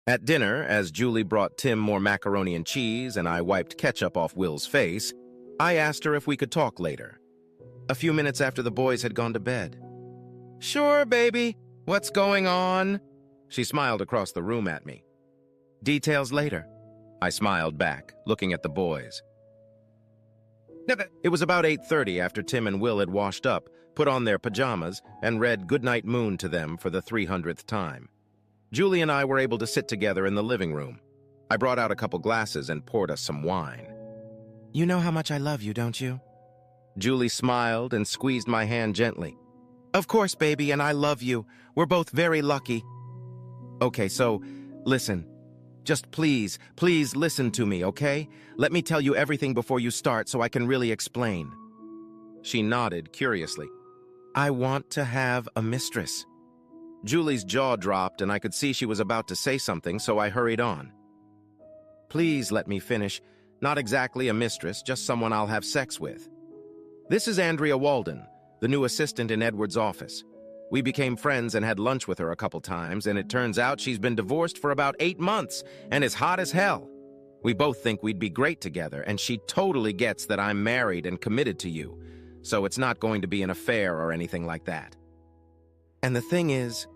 At dinner, as Julie brought Tim more macaroni and cheese and I wiped ketchup off Will's face, I asked her if we could talk later. A few minutes after the boys had gone to bed. "Sure, baby. What's going on?" She smiled across the room at me. "Details later." I smiled back, looking at the boys. It was about 8:30 after Tim and Will had washed up, put on their pajamas, and read Goodnight Moon to them for the 300th time. Julie and I were able to sit together in the living room. I brought out a couple glasses and poured us some wine. "You know how much I love you, don't you?" Julie smiled and squeezed my hand gently. "Of course, baby, and I love you. We're both very lucky." "Okay, so, listen. Just please listen to me, okay? Let me tell you everything before you start so I can really explain." She nodded curiously. "I want to have a mistress." Julie's jaw dropped and I could see she was about to say something, so I hurried on. "Please let me finish. Not exactly a mistress, just someone I'll have sex with. This is Andrea Walden, the new assistant in Edward's office. We became friends and had lunch with her a couple times, and it turns out she's been divorced for about 8 months and is hot as hell. We both think we'd be great together, and she totally gets that I'm married and committed to you, so it's not going to be an affair or anything like that. And the thing is,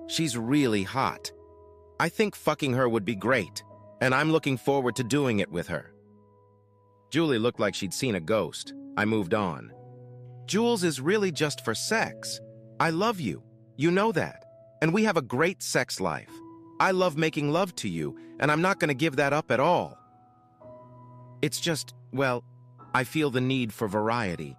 she's really hot. I think fucking her would be great, and I'm looking forward to doing it with her." Julie looked like she'd seen a ghost. I moved on. "Jules is really just for sex. I love you. You know that. And we have a great sex life. I love making love to you, and I'm not going to give that up at all. It's just, well, I feel the need for variety.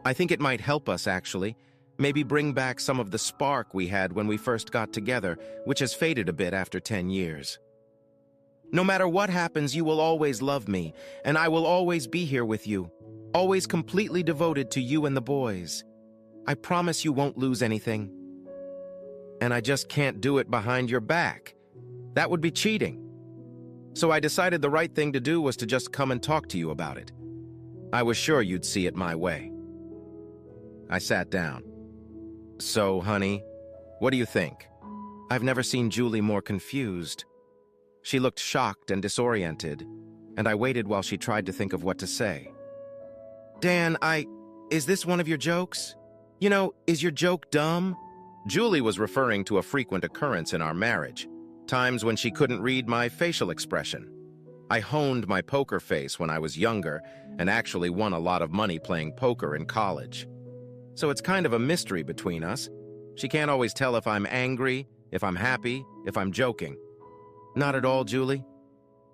I think it might help us, actually. Maybe bring back some of the spark we had when we first got together, which has faded a bit after 10 years. No matter what happens, you will always love me, and I will always be here with you, always completely devoted to you and the boys. I promise you won't lose anything. And I just can't do it behind your back. That would be cheating. So I decided the right thing to do was to just come and talk to you about it. I was sure you'd see it my way." I sat down. "So, honey, what do you think?" I've never seen Julie more confused. She looked shocked and disoriented, and I waited while she tried to think of what to say. "Dan, is this one of your jokes? You know, is your joke dumb?" Julie was referring to a frequent occurrence in our marriage, times when she couldn't read my facial expression. I honed my poker face when I was younger and actually won a lot of money playing poker in college. So it's kind of a mystery between us. She can't always tell if I'm angry, if I'm happy, if I'm joking. "Not at all, Julie.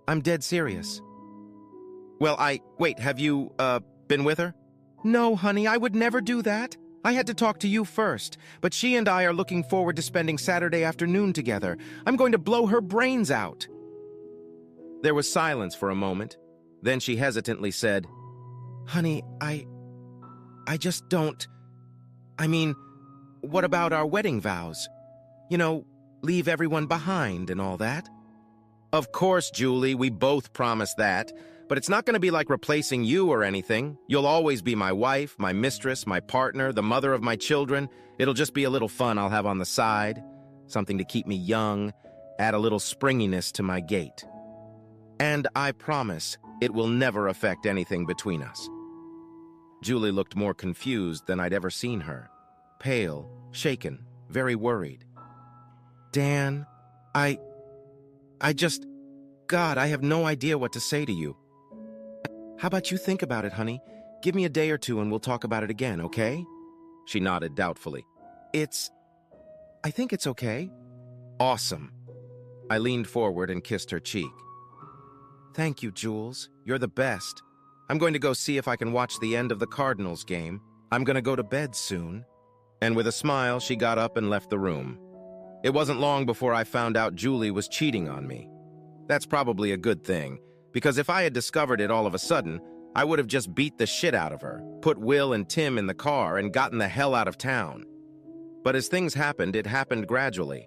I'm dead serious." "Well, wait, have you, been with her?" "No, honey, I would never do that. I had to talk to you first, but she and I are looking forward to spending Saturday afternoon together. I'm going to blow her brains out." There was silence for a moment. Then she hesitantly said, "Honey, I just don't... I mean, what about our wedding vows? You know, leave everyone behind and all that." "Of course, Julie, we both promised that. But it's not going to be like replacing you or anything. You'll always be my wife, my mistress, my partner, the mother of my children. It'll just be a little fun I'll have on the side. Something to keep me young, add a little springiness to my gait. And I promise it will never affect anything between us." Julie looked more confused than I'd ever seen her. Pale, shaken, very worried. "Dan, I just... God, I have no idea what to say to you. How about you think about it, honey? Give me a day or two and we'll talk about it again, okay?" She nodded doubtfully. I think it's okay." "Awesome." I leaned forward and kissed her cheek. "Thank you, Jules. You're the best. I'm going to go see if I can watch the end of the Cardinals game. I'm going to go to bed soon." And with a smile, she got up and left the room. It wasn't long before I found out Julie was cheating on me. That's probably a good thing, because if I had discovered it all of a sudden, I would have just beat the shit out of her, put Will and Tim in the car, and gotten the hell out of town. But as things happened, it happened gradually.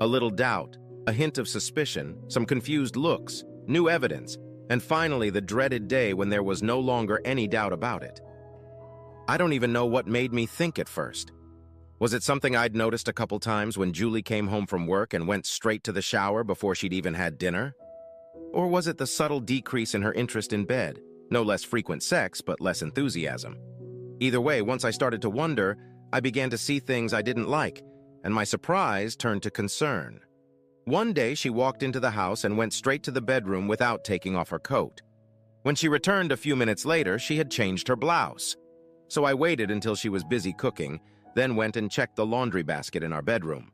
A little doubt, a hint of suspicion, some confused looks, new evidence, and finally the dreaded day when there was no longer any doubt about it. I don't even know what made me think at first. Was it something I'd noticed a couple times when Julie came home from work and went straight to the shower before she'd even had dinner? Or was it the subtle decrease in her interest in bed? No less frequent sex, but less enthusiasm. Either way, once I started to wonder, I began to see things I didn't like, and my surprise turned to concern. One day, she walked into the house and went straight to the bedroom without taking off her coat. When she returned a few minutes later, she had changed her blouse. So I waited until she was busy cooking, then went and checked the laundry basket in our bedroom.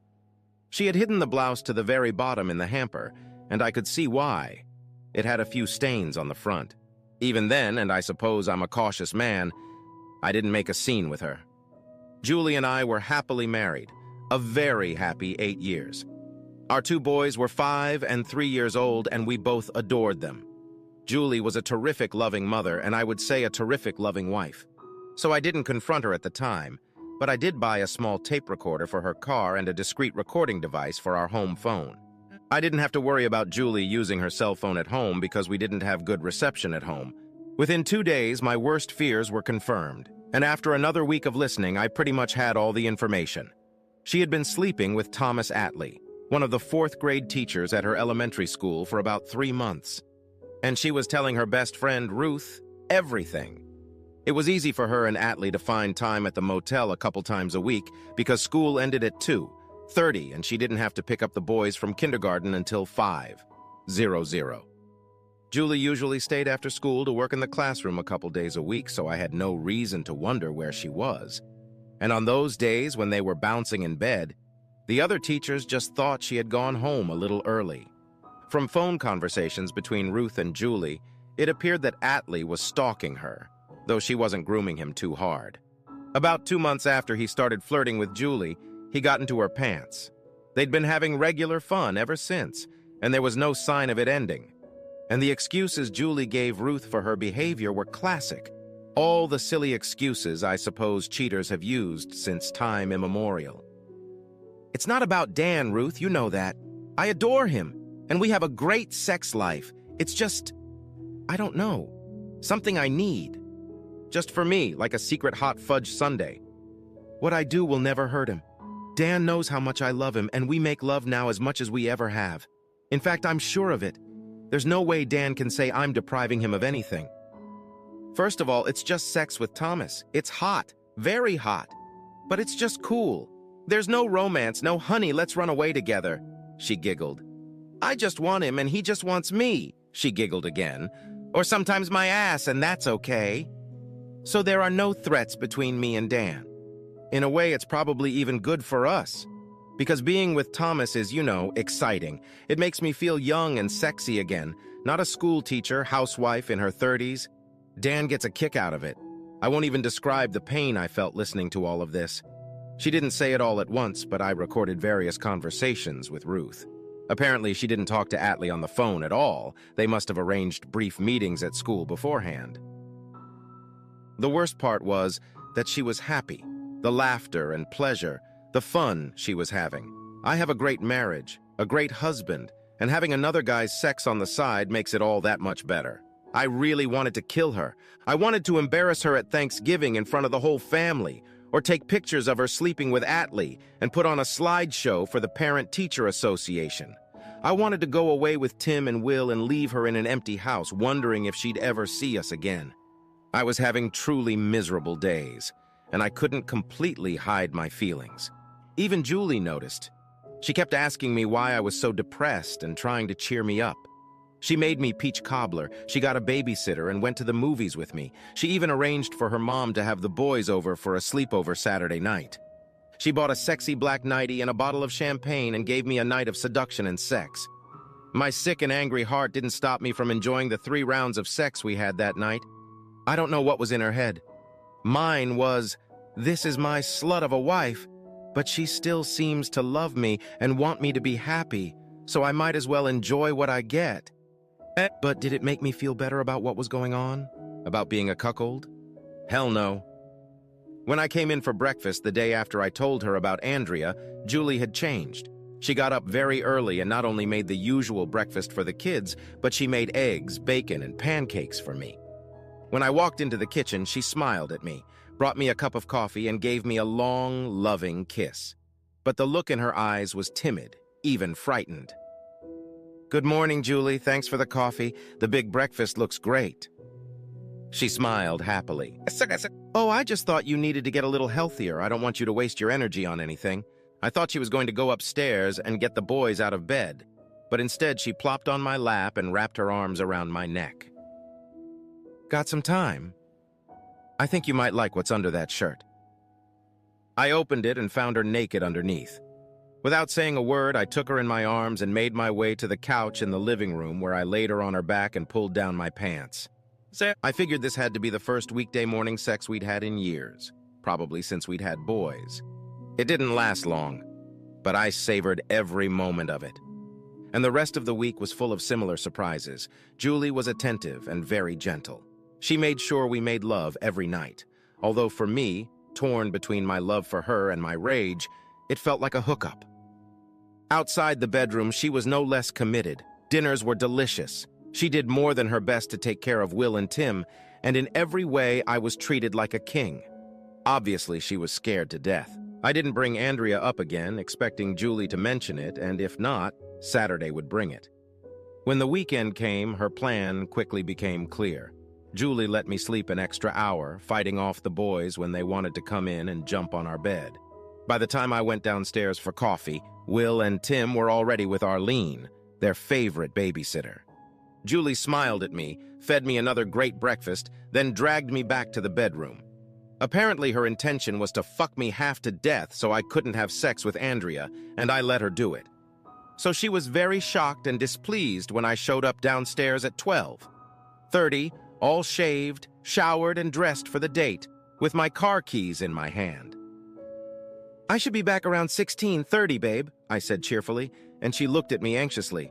She had hidden the blouse to the very bottom in the hamper, and I could see why. It had a few stains on the front. Even then, and I suppose I'm a cautious man, I didn't make a scene with her. Julie and I were happily married, a very happy 8 years. Our 2 boys were 5 and 3 years old, and we both adored them. Julie was a terrific loving mother, and I would say a terrific loving wife. So I didn't confront her at the time, but I did buy a small tape recorder for her car and a discreet recording device for our home phone. I didn't have to worry about Julie using her cell phone at home because we didn't have good reception at home. Within 2 days, my worst fears were confirmed, and after another week of listening, I pretty much had all the information. She had been sleeping with Thomas Atlee, one of the 4th grade teachers at her elementary school, for about 3 months. And she was telling her best friend, Ruth, everything. It was easy for her and Atlee to find time at the motel a couple times a week because school ended at 2:30 and she didn't have to pick up the boys from kindergarten until 5:00. Julie usually stayed after school to work in the classroom a couple days a week, so I had no reason to wonder where she was. And on those days when they were bouncing in bed, the other teachers just thought she had gone home a little early. From phone conversations between Ruth and Julie, it appeared that Atlee was stalking her, though she wasn't grooming him too hard. About 2 months after he started flirting with Julie, he got into her pants. They'd been having regular fun ever since, and there was no sign of it ending. And the excuses Julie gave Ruth for her behavior were classic. All the silly excuses I suppose cheaters have used since time immemorial. It's not about Dan, Ruth, you know that. I adore him, and we have a great sex life. It's just, I don't know, something I need. Just for me, like a secret hot fudge sundae. What I do will never hurt him. Dan knows how much I love him, and we make love now as much as we ever have. In fact, I'm sure of it. There's no way Dan can say I'm depriving him of anything. First of all, it's just sex with Thomas. It's hot, very hot. But it's just cool. There's no romance, no honey, let's run away together, she giggled. I just want him and he just wants me, she giggled again. Or sometimes my ass, and that's okay. So there are no threats between me and Dan. In a way, it's probably even good for us. Because being with Thomas is, exciting. It makes me feel young and sexy again, not a school teacher, housewife in her 30s. Dan gets a kick out of it. I won't even describe the pain I felt listening to all of this. She didn't say it all at once, but I recorded various conversations with Ruth. Apparently, she didn't talk to Atlee on the phone at all. They must have arranged brief meetings at school beforehand. The worst part was that she was happy. The laughter and pleasure, the fun she was having. I have a great marriage, a great husband, and having another guy's sex on the side makes it all that much better. I really wanted to kill her. I wanted to embarrass her at Thanksgiving in front of the whole family, or take pictures of her sleeping with Atlee and put on a slideshow for the Parent-Teacher Association. I wanted to go away with Tim and Will and leave her in an empty house, wondering if she'd ever see us again. I was having truly miserable days, and I couldn't completely hide my feelings. Even Julie noticed. She kept asking me why I was so depressed and trying to cheer me up. She made me peach cobbler, she got a babysitter and went to the movies with me. She even arranged for her mom to have the boys over for a sleepover Saturday night. She bought a sexy black nightie and a bottle of champagne and gave me a night of seduction and sex. My sick and angry heart didn't stop me from enjoying the 3 rounds of sex we had that night. I don't know what was in her head. Mine was, this is my slut of a wife, but she still seems to love me and want me to be happy, so I might as well enjoy what I get. But did it make me feel better about what was going on? About being a cuckold? Hell no. When I came in for breakfast the day after I told her about Andrea, Julie had changed. She got up very early and not only made the usual breakfast for the kids, but she made eggs, bacon, and pancakes for me. When I walked into the kitchen, she smiled at me, brought me a cup of coffee, and gave me a long, loving kiss. But the look in her eyes was timid, even frightened. "Good morning, Julie. Thanks for the coffee. The big breakfast looks great." She smiled happily. "Oh, I just thought you needed to get a little healthier. I don't want you to waste your energy on anything." I thought she was going to go upstairs and get the boys out of bed, but instead she plopped on my lap and wrapped her arms around my neck. "Got some time? I think you might like what's under that shirt." I opened it and found her naked underneath. Without saying a word, I took her in my arms and made my way to the couch in the living room, where I laid her on her back and pulled down my pants. I figured this had to be the first weekday morning sex we'd had in years, probably since we'd had boys. It didn't last long, but I savored every moment of it. And the rest of the week was full of similar surprises. Julie was attentive and very gentle. She made sure we made love every night, although for me, torn between my love for her and my rage, it felt like a hookup. Outside the bedroom, she was no less committed. Dinners were delicious. She did more than her best to take care of Will and Tim, and in every way I was treated like a king. Obviously, she was scared to death. I didn't bring Andrea up again, expecting Julie to mention it, and if not, Saturday would bring it. When the weekend came, her plan quickly became clear. Julie let me sleep an extra hour, fighting off the boys when they wanted to come in and jump on our bed. By the time I went downstairs for coffee, Will and Tim were already with Arlene, their favorite babysitter. Julie smiled at me, fed me another great breakfast, then dragged me back to the bedroom. Apparently her intention was to fuck me half to death so I couldn't have sex with Andrea, and I let her do it. So she was very shocked and displeased when I showed up downstairs at 12:30, all shaved, showered, and dressed for the date, with my car keys in my hand. "I should be back around 16:30, babe," I said cheerfully, and she looked at me anxiously.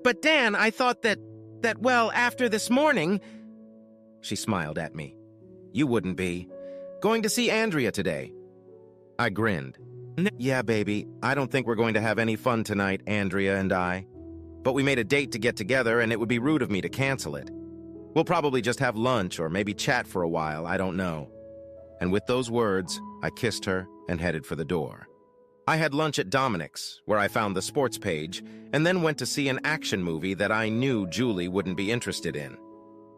But Dan, I thought that, well, after this morning..." She smiled at me. "You wouldn't be. Going to see Andrea today." I grinned. "Yeah, baby, I don't think we're going to have any fun tonight, Andrea and I. But we made a date to get together, and it would be rude of me to cancel it. We'll probably just have lunch or maybe chat for a while, I don't know." And with those words, I kissed her and headed for the door. I had lunch at Dominic's, where I found the sports page, and then went to see an action movie that I knew Julie wouldn't be interested in.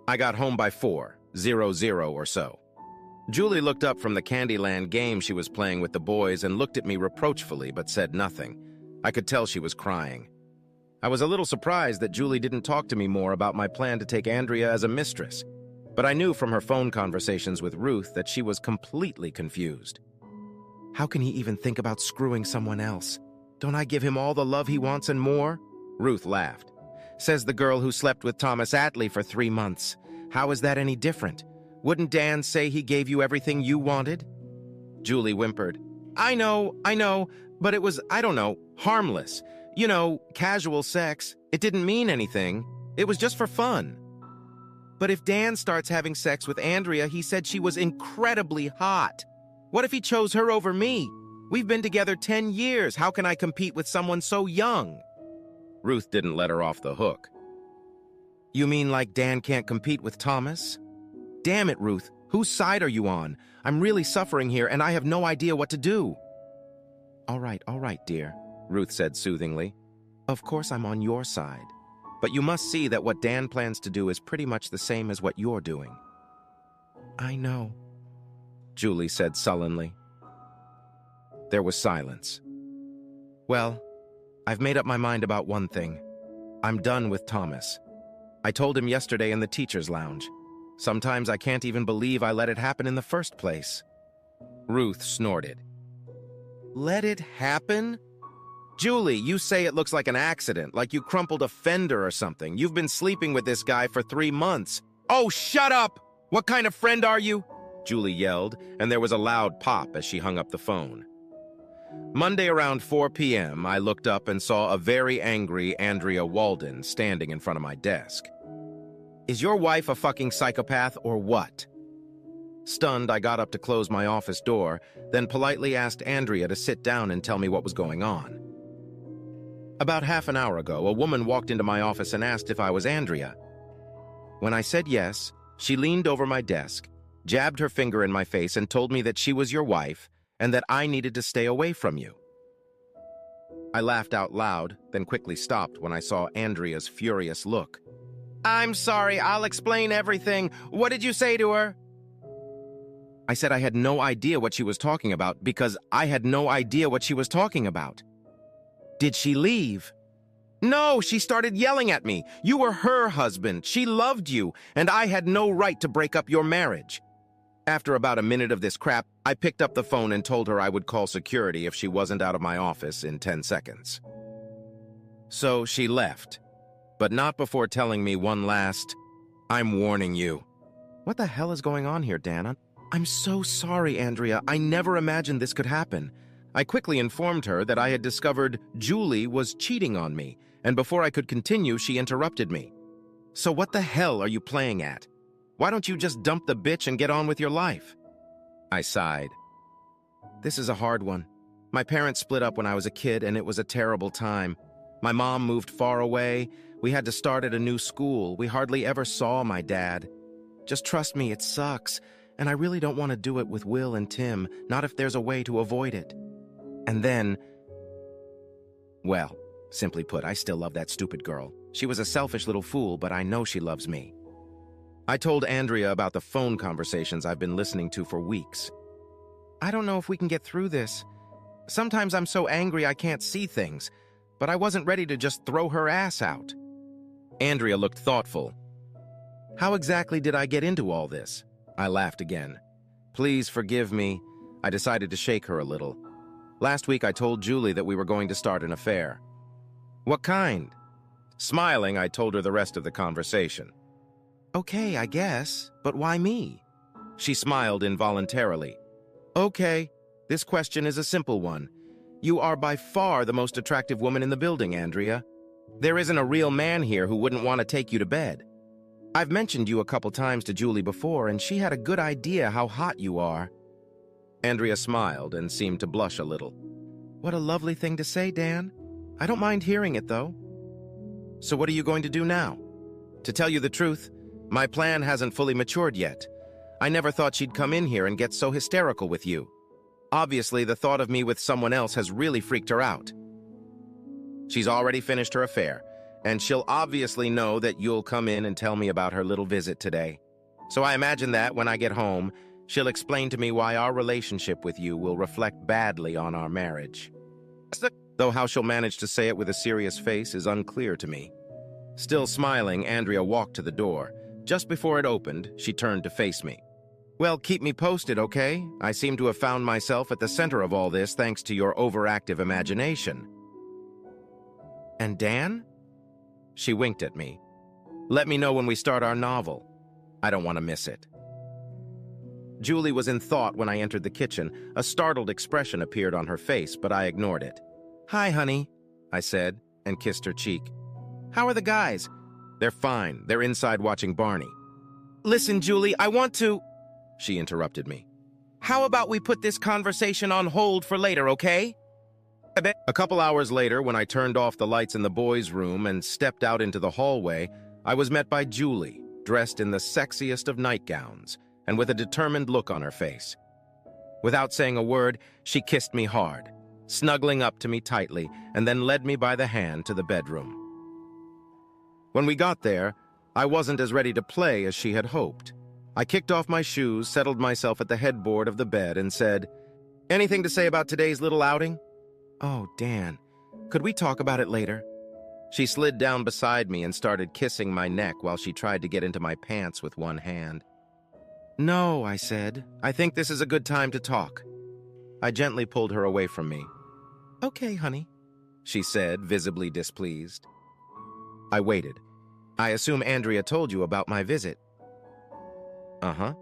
I got home by 4:00 or so. Julie looked up from the Candyland game she was playing with the boys and looked at me reproachfully but said nothing. I could tell she was crying. I was a little surprised that Julie didn't talk to me more about my plan to take Andrea as a mistress, but I knew from her phone conversations with Ruth that she was completely confused. How can he even think about screwing someone else? Don't I give him all the love he wants and more? Ruth laughed. Says the girl who slept with Thomas Atlee for 3 months. How is that any different? Wouldn't Dan say he gave you everything you wanted? Julie whimpered. I know, but it was, I don't know, harmless. You know, casual sex. It didn't mean anything. It was just for fun. But if Dan starts having sex with Andrea, he said she was incredibly hot. What if he chose her over me? We've been together 10 years. How can I compete with someone so young? Ruth didn't let her off the hook. You mean like Dan can't compete with Thomas? Damn it, Ruth. Whose side are you on? I'm really suffering here, and I have no idea what to do. All right, dear, Ruth said soothingly. Of course I'm on your side. But you must see that what Dan plans to do is pretty much the same as what you're doing. I know, Julie said sullenly. There was silence. Well, I've made up my mind about one thing. I'm done with Thomas. I told him yesterday in the teacher's lounge. Sometimes I can't even believe I let it happen in the first place. Ruth snorted. Let it happen? Julie, you say it looks like an accident, like you crumpled a fender or something. You've been sleeping with this guy for 3 months. Oh, shut up! What kind of friend are you? Julie yelled, and there was a loud pop as she hung up the phone. Monday around 4 p.m., I looked up and saw a very angry Andrea Walden standing in front of my desk. Is your wife a fucking psychopath or what? Stunned, I got up to close my office door, then politely asked Andrea to sit down and tell me what was going on. About half an hour ago, a woman walked into my office and asked if I was Andrea. When I said yes, she leaned over my desk, jabbed her finger in my face and told me that she was your wife and that I needed to stay away from you. I laughed out loud, then quickly stopped when I saw Andrea's furious look. I'm sorry, I'll explain everything. What did you say to her? I said I had no idea what she was talking about because I had no idea what she was talking about. Did she leave? No, she started yelling at me. You were her husband. She loved you, and I had no right to break up your marriage. After about a minute of this crap, I picked up the phone and told her I would call security if she wasn't out of my office in 10 seconds. So she left, but not before telling me one last, I'm warning you. What the hell is going on here, Dana? I'm so sorry, Andrea. I never imagined this could happen. I quickly informed her that I had discovered Julie was cheating on me, and before I could continue, she interrupted me. So what the hell are you playing at? Why don't you just dump the bitch and get on with your life? I sighed. This is a hard one. My parents split up when I was a kid, and it was a terrible time. My mom moved far away. We had to start at a new school. We hardly ever saw my dad. Just trust me, it sucks, and I really don't want to do it with Will and Tim, not if there's a way to avoid it. And then, well, simply put, I still love that stupid girl. She was a selfish little fool, but I know she loves me. I told Andrea about the phone conversations I've been listening to for weeks. I don't know if we can get through this. Sometimes I'm so angry I can't see things, but I wasn't ready to just throw her ass out. Andrea looked thoughtful. How exactly did I get into all this? I laughed again. Please forgive me. I decided to shake her a little. Last week I told Julie that we were going to start an affair. What kind? Smiling, I told her the rest of the conversation. Okay, I guess, but why me? She smiled involuntarily. Okay, this question is a simple one. You are by far the most attractive woman in the building, Andrea. There isn't a real man here who wouldn't want to take you to bed. I've mentioned you a couple times to Julie before, and she had a good idea how hot you are. Andrea smiled and seemed to blush a little. What a lovely thing to say, Dan. I don't mind hearing it, though. So what are you going to do now? To tell you the truth, my plan hasn't fully matured yet. I never thought she'd come in here and get so hysterical with you. Obviously, the thought of me with someone else has really freaked her out. She's already finished her affair, and she'll obviously know that you'll come in and tell me about her little visit today. So I imagine that when I get home, she'll explain to me why our relationship with you will reflect badly on our marriage. Though how she'll manage to say it with a serious face is unclear to me. Still smiling, Andrea walked to the door. Just before it opened, she turned to face me. Well, keep me posted, okay? I seem to have found myself at the center of all this thanks to your overactive imagination. And Dan? She winked at me. Let me know when we start our novel. I don't want to miss it. Julie was in thought when I entered the kitchen. A startled expression appeared on her face, but I ignored it. Hi, honey, I said, and kissed her cheek. How are the guys? They're fine. They're inside watching Barney. Listen, Julie, I want to... She interrupted me. How about we put this conversation on hold for later, okay? A couple hours later, when I turned off the lights in the boys' room and stepped out into the hallway, I was met by Julie, dressed in the sexiest of nightgowns, and with a determined look on her face. Without saying a word, she kissed me hard, snuggling up to me tightly, and then led me by the hand to the bedroom. When we got there, I wasn't as ready to play as she had hoped. I kicked off my shoes, settled myself at the headboard of the bed, and said, Anything to say about today's little outing? Oh, Dan, could we talk about it later? She slid down beside me and started kissing my neck while she tried to get into my pants with one hand. No, I said. I think this is a good time to talk. I gently pulled her away from me. Okay, honey, she said, visibly displeased. I waited. I assume Andrea told you about my visit. Uh-huh.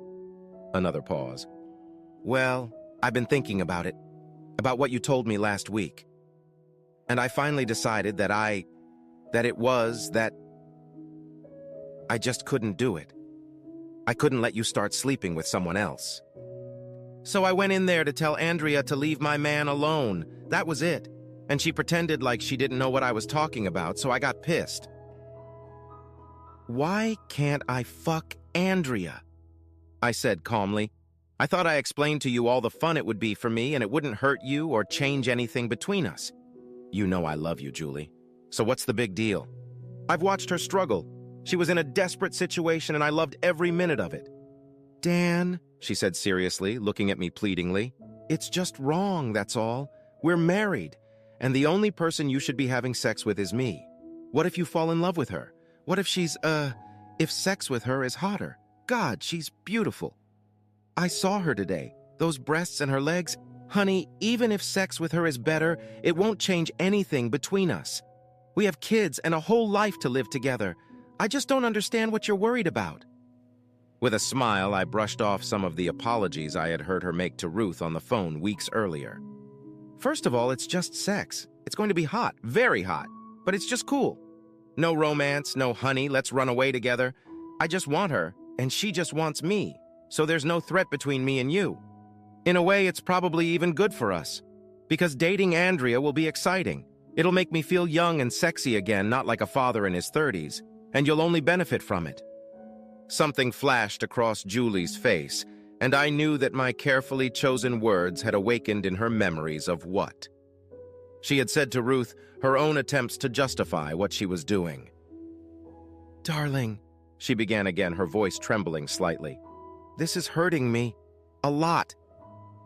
Another pause. Well, I've been thinking about it. About what you told me last week. And I finally decided that I just couldn't do it. I couldn't let you start sleeping with someone else. So I went in there to tell Andrea to leave my man alone. That was it. And she pretended like she didn't know what I was talking about, so I got pissed. Why can't I fuck Andrea? I said calmly. I thought I explained to you all the fun it would be for me and it wouldn't hurt you or change anything between us. You know I love you, Julie. So what's the big deal? I've watched her struggle. She was in a desperate situation and I loved every minute of it. Dan, she said seriously, looking at me pleadingly, it's just wrong, that's all. We're married, and the only person you should be having sex with is me. What if you fall in love with her? What if if sex with her is hotter? God, she's beautiful. I saw her today. Those breasts and her legs. Honey, even if sex with her is better, it won't change anything between us. We have kids and a whole life to live together. I just don't understand what you're worried about. With a smile, I brushed off some of the apologies I had heard her make to Ruth on the phone weeks earlier. First of all, it's just sex. It's going to be hot, very hot, but it's just cool. No romance, no honey, let's run away together. I just want her, and she just wants me, so there's no threat between me and you. In a way, it's probably even good for us, because dating Andrea will be exciting. It'll make me feel young and sexy again, not like a father in his 30s, and you'll only benefit from it. Something flashed across Julie's face, and I knew that my carefully chosen words had awakened in her memories of what? She had said to Ruth her own attempts to justify what she was doing. Darling, she began again, her voice trembling slightly. This is hurting me. A lot.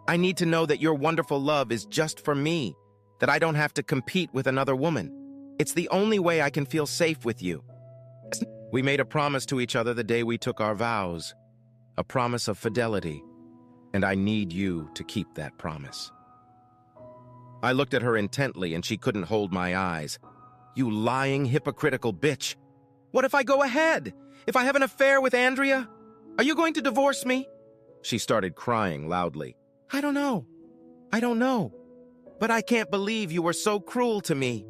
I need to know that your wonderful love is just for me, that I don't have to compete with another woman. It's the only way I can feel safe with you. We made a promise to each other the day we took our vows, a promise of fidelity, and I need you to keep that promise. I looked at her intently and she couldn't hold my eyes. You lying, hypocritical bitch. What if I go ahead? If I have an affair with Andrea? Are you going to divorce me? She started crying loudly. I don't know. But I can't believe you were so cruel to me.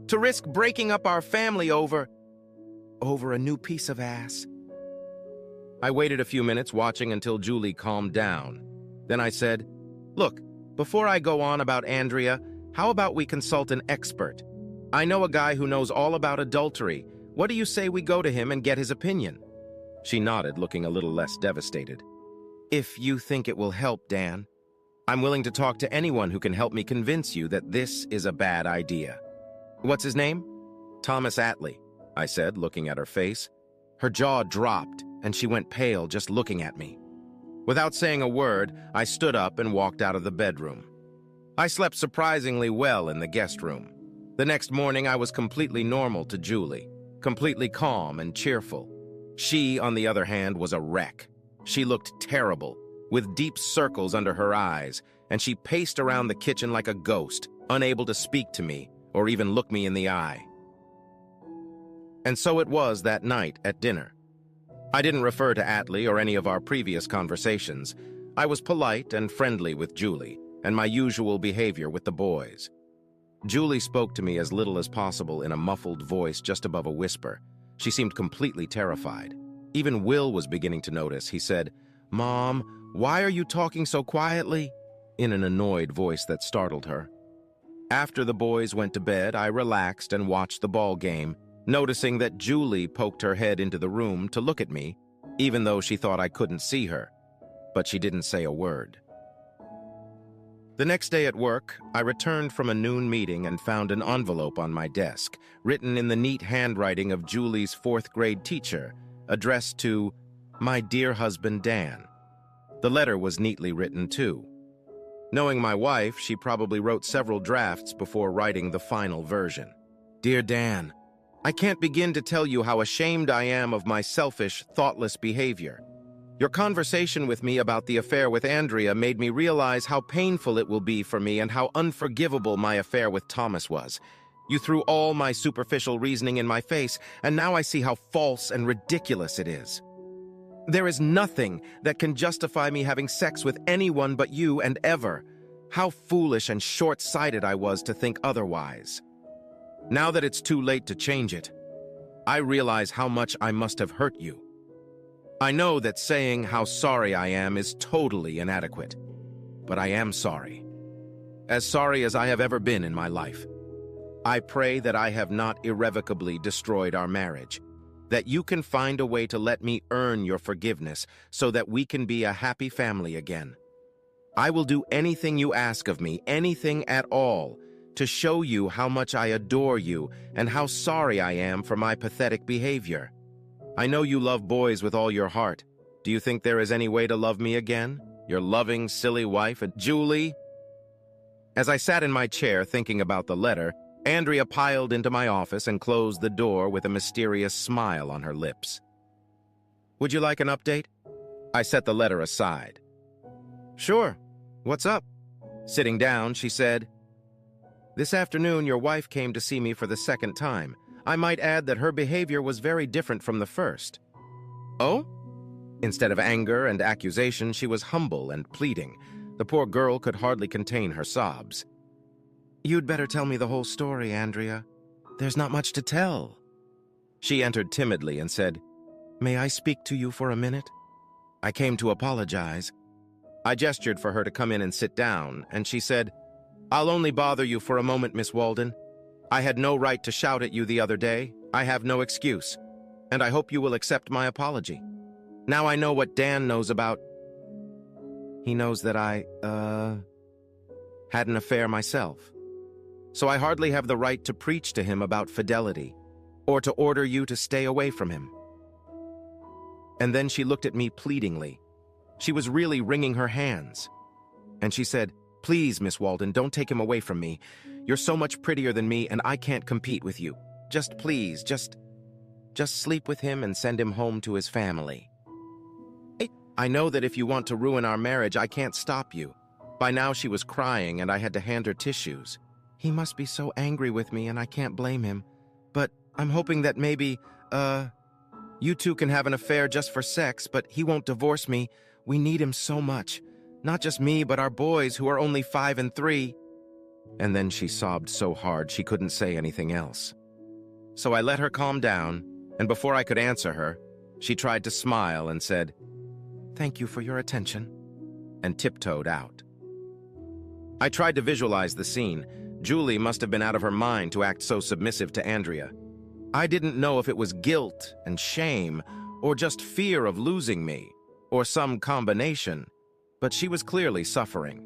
To risk breaking up our family over a new piece of ass. I waited a few minutes, watching until Julie calmed down. Then I said, Look, before I go on about Andrea, how about we consult an expert? I know a guy who knows all about adultery. What do you say we go to him and get his opinion? She nodded, looking a little less devastated. If you think it will help, Dan, I'm willing to talk to anyone who can help me convince you that this is a bad idea. What's his name? Thomas Atlee, I said, looking at her face. Her jaw dropped, and she went pale just looking at me. Without saying a word, I stood up and walked out of the bedroom. I slept surprisingly well in the guest room. The next morning, I was completely normal to Julie, completely calm and cheerful. She, on the other hand, was a wreck. She looked terrible, with deep circles under her eyes, and she paced around the kitchen like a ghost, unable to speak to me or even look me in the eye. And so it was that night at dinner. I didn't refer to Atlee or any of our previous conversations. I was polite and friendly with Julie, and my usual behavior with the boys. Julie spoke to me as little as possible in a muffled voice just above a whisper. She seemed completely terrified. Even Will was beginning to notice. He said, Mom, why are you talking so quietly? In an annoyed voice that startled her. After the boys went to bed, I relaxed and watched the ball game, noticing that Julie poked her head into the room to look at me, even though she thought I couldn't see her. But she didn't say a word. The next day at work, I returned from a noon meeting and found an envelope on my desk, written in the neat handwriting of Julie's fourth-grade teacher, addressed to, My dear husband, Dan. The letter was neatly written, too. Knowing my wife, she probably wrote several drafts before writing the final version. Dear Dan, I can't begin to tell you how ashamed I am of my selfish, thoughtless behavior. Your conversation with me about the affair with Andrea made me realize how painful it will be for me and how unforgivable my affair with Thomas was. You threw all my superficial reasoning in my face, and now I see how false and ridiculous it is. There is nothing that can justify me having sex with anyone but you and ever. How foolish and short-sighted I was to think otherwise. Now that it's too late to change it, I realize how much I must have hurt you. I know that saying how sorry I am is totally inadequate, but I am sorry. As sorry as I have ever been in my life. I pray that I have not irrevocably destroyed our marriage. that you can find a way to let me earn your forgiveness so that we can be a happy family again. I will do anything you ask of me, anything at all, to show you how much I adore you and how sorry I am for my pathetic behavior. I know you love boys with all your heart. Do you think there is any way to love me again? Your loving, silly wife, Julie? As I sat in my chair thinking about the letter, Andrea piled into my office and closed the door with a mysterious smile on her lips. Would you like an update? I set the letter aside. Sure. What's up? Sitting down, she said, "This afternoon, your wife came to see me for the second time. I might add that her behavior was very different from the first." Oh? Instead of anger and accusation, she was humble and pleading. The poor girl could hardly contain her sobs. "You'd better tell me the whole story, Andrea. There's not much to tell." She entered timidly and said, "May I speak to you for a minute? I came to apologize." I gestured for her to come in and sit down, and she said, "I'll only bother you for a moment, Miss Walden. I had no right to shout at you the other day. I have no excuse, and I hope you will accept my apology. Now I know what Dan knows about. He knows that I, had an affair myself. So I hardly have the right to preach to him about fidelity, or to order you to stay away from him." And then she looked at me pleadingly. She was really wringing her hands. And she said, "Please, Miss Walden, don't take him away from me. You're so much prettier than me, and I can't compete with you. Just please, just sleep with him and send him home to his family. I know that if you want to ruin our marriage, I can't stop you." By now she was crying, and I had to hand her tissues. "He must be so angry with me, and I can't blame him. But I'm hoping that maybe, you two can have an affair just for sex, but he won't divorce me. We need him so much. Not just me, but our boys, who are only 5 and 3. And then she sobbed so hard she couldn't say anything else. So I let her calm down, and before I could answer her, she tried to smile and said, "Thank you for your attention," and tiptoed out. I tried to visualize the scene. Julie must have been out of her mind to act so submissive to Andrea. I didn't know if it was guilt and shame, or just fear of losing me, or some combination, but she was clearly suffering.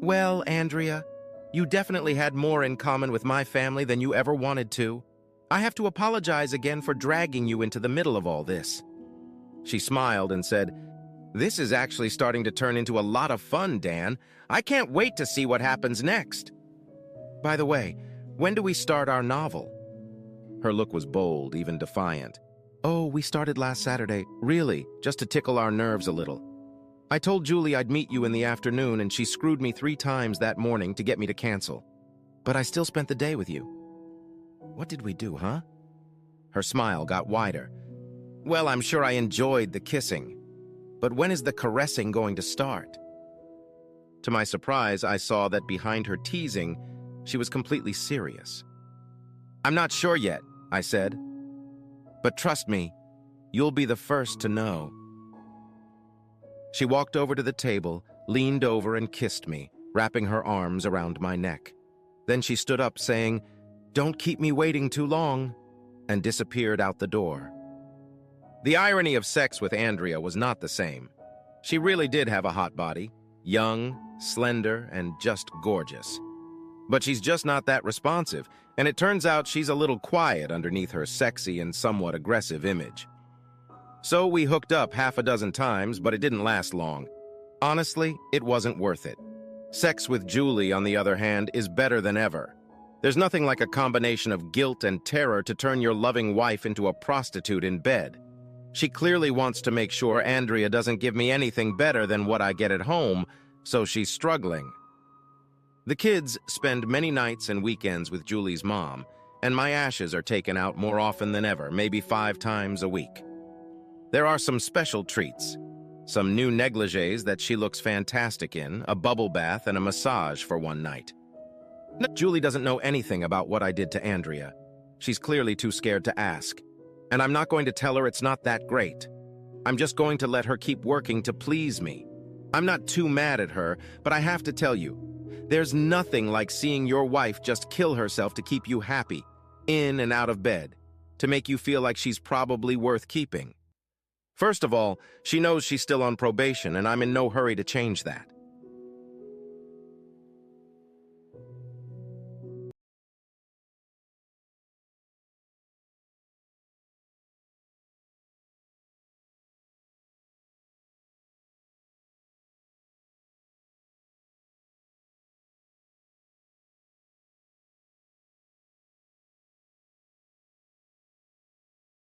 "Well, Andrea, you definitely had more in common with my family than you ever wanted to. I have to apologize again for dragging you into the middle of all this." She smiled and said, "This is actually starting to turn into a lot of fun, Dan. I can't wait to see what happens next. By the way, when do we start our novel?" Her look was bold, even defiant. "Oh, we started last Saturday, really, just to tickle our nerves a little. I told Julie I'd meet you in the afternoon, and she screwed me 3 times that morning to get me to cancel. But I still spent the day with you." "What did we do, huh?" Her smile got wider. "Well, I'm sure I enjoyed the kissing. But when is the caressing going to start?" To my surprise, I saw that behind her teasing, she was completely serious. "I'm not sure yet," I said. "But trust me, you'll be the first to know." She walked over to the table, leaned over and kissed me, wrapping her arms around my neck. Then she stood up, saying, "Don't keep me waiting too long," and disappeared out the door. The irony of sex with Andrea was not the same. She really did have a hot body, young, slender, and just gorgeous. But she's just not that responsive, and it turns out she's a little quiet underneath her sexy and somewhat aggressive image. So we hooked up 6 times, but it didn't last long. Honestly, it wasn't worth it. Sex with Julie, on the other hand, is better than ever. There's nothing like a combination of guilt and terror to turn your loving wife into a prostitute in bed. She clearly wants to make sure Andrea doesn't give me anything better than what I get at home, so she's struggling. The kids spend many nights and weekends with Julie's mom, and my ashes are taken out more often than ever, maybe 5 times a week. There are some special treats. Some new negligees that she looks fantastic in, a bubble bath, and a massage for one night. Julie doesn't know anything about what I did to Andrea. She's clearly too scared to ask. And I'm not going to tell her it's not that great. I'm just going to let her keep working to please me. I'm not too mad at her, but I have to tell you, there's nothing like seeing your wife just kill herself to keep you happy, in and out of bed. to make you feel like she's probably worth keeping. First of all, she knows she's still on probation, and I'm in no hurry to change that.